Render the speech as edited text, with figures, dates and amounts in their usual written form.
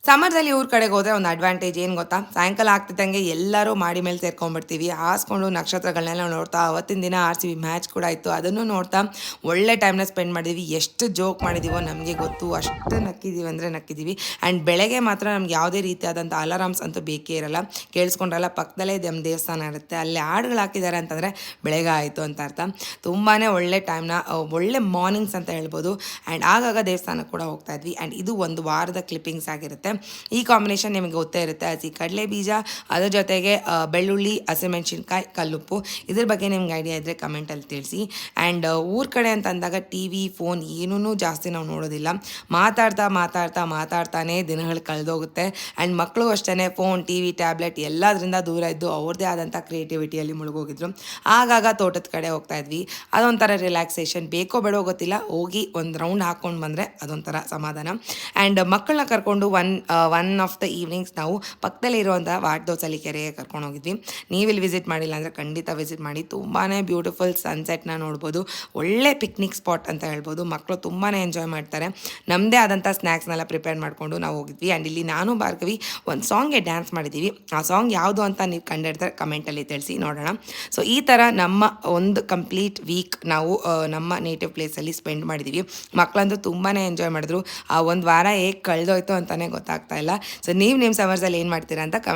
ಸಮರದಲ್ಲಿ ಊರ ಕಡೆಗೆ ಹೋದರೆ ಒಂದು ಅಡ್ವಾಂಟೇಜ್ ಏನು ಗೊತ್ತಾ, ಸಾಯಂಕಾಲ ಆಗ್ತಿದ್ದಂಗೆ ಎಲ್ಲರೂ ಮಾಡಿ ಮೇಲೆ ಸೇರ್ಕೊಂಡ್ಬಿಡ್ತೀವಿ. ಹಾಸ್ಕೊಂಡು ನಕ್ಷತ್ರಗಳನ್ನೆಲ್ಲ ನೋಡ್ತಾ ಅವತ್ತಿನ ದಿನ RCB ಮ್ಯಾಚ್ ಕೂಡ ಇತ್ತು, ಅದನ್ನು ನೋಡ್ತಾ ಒಳ್ಳೆ ಟೈಮ್ನ ಸ್ಪೆಂಡ್ ಮಾಡಿದ್ವಿ. ಎಷ್ಟು ಜೋಕ್ ಮಾಡಿದ್ದೀವೋ ನಮಗೆ ಗೊತ್ತು, ಅಷ್ಟು ನಕ್ಕಿದ್ದೀವಿ ಅಂದರೆ ನಕ್ಕಿದ್ದೀವಿ. ಆ್ಯಂಡ್ ಬೆಳಗ್ಗೆ ಮಾತ್ರ ನಮ್ಗೆ ಯಾವುದೇ ರೀತಿಯಾದಂಥ ಅಲಾರಾಮ್ಸ್ ಅಂತೂ ಬೇಕೇ ಇರಲ್ಲ. ಕೇಳಿಸ್ಕೊಂಡ್ರಲ್ಲ, ಪಕ್ಕದಲ್ಲೇ ನಮ್ಮ ದೇವಸ್ಥಾನ ಇರುತ್ತೆ, ಅಲ್ಲಿ ಹಾಡುಗಳು ಹಾಕಿದ್ದಾರೆ ಅಂತಂದರೆ ಬೆಳಗ್ಗೆ ಆಯಿತು ಅಂತ ಅರ್ಥ. ತುಂಬಾ ಒಳ್ಳೆ ಟೈಮ್ನ, ಒಳ್ಳೆ ಮಾರ್ನಿಂಗ್ಸ್ ಅಂತ ಹೇಳ್ಬೋದು. ಆ್ಯಂಡ್ ಆಗಾಗ ದೇವಸ್ಥಾನಕ್ಕೆ ಕೂಡ ಹೋಗ್ತಾ ಇದ್ವಿ. ಆ್ಯಂಡ್ ಇದು ಒಂದು ವಾರದ ಕ್ಲಿಪ್ಪಿಂಗ್ಸ್ ಆಗಿರುತ್ತೆ. ಈ ಕಾಂಬಿನೇಷನ್ ನಿಮಗೆ ಗೊತ್ತೇ ಇರುತ್ತೆ, ಹಸಿ ಕಡಲೆ ಬೀಜ, ಅದ್ರ ಜೊತೆಗೆ ಬೆಳ್ಳುಳ್ಳಿ, ಹಸಿಮೆಣಸಿನ್ಕಾಯಿ, ಕಲ್ಲುಪ್ಪು. ಇದ್ರ ಬಗ್ಗೆ ನಿಮ್ಗೆ ಐಡಿಯಾ ಇದ್ದರೆ ಕಮೆಂಟಲ್ಲಿ ತಿಳಿಸಿ. ಆ್ಯಂಡ್ ಊರ ಕಡೆ ಅಂತ ಅಂದಾಗ TV, ಫೋನ್ ಏನೂ ಜಾಸ್ತಿ ನಾವು ನೋಡೋದಿಲ್ಲ. ಮಾತಾಡ್ತಾನೇ ದಿನಗಳು ಕಳೆದೋಗುತ್ತೆ. ಆ್ಯಂಡ್ ಮಕ್ಕಳು ಅಷ್ಟೇ ಫೋನ್, TV, ಟ್ಯಾಬ್ಲೆಟ್ ಎಲ್ಲದರಿಂದ ದೂರ ಇದ್ದು ಅವ್ರದ್ದೇ ಆದಂಥ ಕ್ರಿಯೇಟಿವಿಟಿಯಲ್ಲಿ ಮುಳುಗೋಗಿದ್ರು. ಆಗಾಗ ತೋಟದ ಕಡೆ ಹೋಗ್ತಾ ಇದ್ವಿ. ಅದೊಂಥರ ರಿಲ್ಯಾಕ್ಸೇಷನ್, ಬೇಕೋ ಬೇಡೋ ಗೊತ್ತಿಲ್ಲ, ಹೋಗಿ ಒಂದು ರೌಂಡ್ ಹಾಕ್ಕೊಂಡು ಬಂದರೆ ಅದೊಂಥರ ಸಮಾಧಾನ. ಆ್ಯಂಡ್ ಮಕ್ಕಳನ್ನ ಕರ್ಕೊಂಡು ಒನ್ ಆಫ್ ದ ಈವ್ನಿಂಗ್ಸ್ ನಾವು ಪಕ್ಕದಲ್ಲೇ ಇರುವಂಥ ವಾಟದೋಸಲಿ ಕೆರೆಗೆ ಕರ್ಕೊಂಡು ಹೋಗಿದ್ವಿ. ನೀವಿಲ್ಲಿ ವಿಸಿಟ್ ಮಾಡಿಲ್ಲ ಅಂದರೆ ಖಂಡಿತ ವಿಸಿಟ್ ಮಾಡಿ. ತುಂಬಾ ಬ್ಯೂಟಿಫುಲ್ ಸನ್ಸೆಟ್ನ ನೋಡ್ಬೋದು. ಒಳ್ಳೆ ಪಿಕ್ನಿಕ್ ಸ್ಪಾಟ್ ಅಂತ ಹೇಳ್ಬೋದು. ಮಕ್ಕಳು ತುಂಬಾ ಎಂಜಾಯ್ ಮಾಡ್ತಾರೆ. ನಮ್ಮದೇ ಆದಂಥ ಸ್ನ್ಯಾಕ್ಸ್ನೆಲ್ಲ ಪ್ರಿಪೇರ್ ಮಾಡಿಕೊಂಡು ನಾವು ಹೋಗಿದ್ವಿ. ಆ್ಯಂಡ್ ಇಲ್ಲಿ ನಾನು ಭಾರ್ಗವಿ ಒಂದು ಸಾಂಗ್ಗೆ ಡ್ಯಾನ್ಸ್ ಮಾಡಿದ್ದೀವಿ. ಆ ಸಾಂಗ್ ಯಾವುದು ಅಂತ ನೀವು ಕಂಡಿಡ್ತಾರೆ ಕಮೆಂಟಲ್ಲಿ ತಿಳಿಸಿ ನೋಡೋಣ. ಸೊ ಈ ಥರ ನಮ್ಮ ಒಂದು ಕಂಪ್ಲೀಟ್ ವೀಕ್ ನಾವು ನಮ್ಮ ನೇಟಿವ್ ಪ್ಲೇಸಲ್ಲಿ ಸ್ಪೆಂಡ್ ಮಾಡಿದ್ದೀವಿ. ಮಕ್ಕಳಂತೂ ತುಂಬಾ ಎಂಜಾಯ್ ಮಾಡಿದ್ರು. ಆ ಒಂದು ವಾರ ಹೇಗೆ ಕಳೆದೋಯ್ತು ಅಂತಲೇ ಗೊತ್ತಾಗ್ತಾ ಇಲ್ಲ. ಸೊ ನೀವು ನಿಮ್ಮ ಸಮರ್ಸಲ್ಲಿ ಏನು ಮಾಡ್ತೀರಾ ಅಂತ ಕಮೆಂಟ್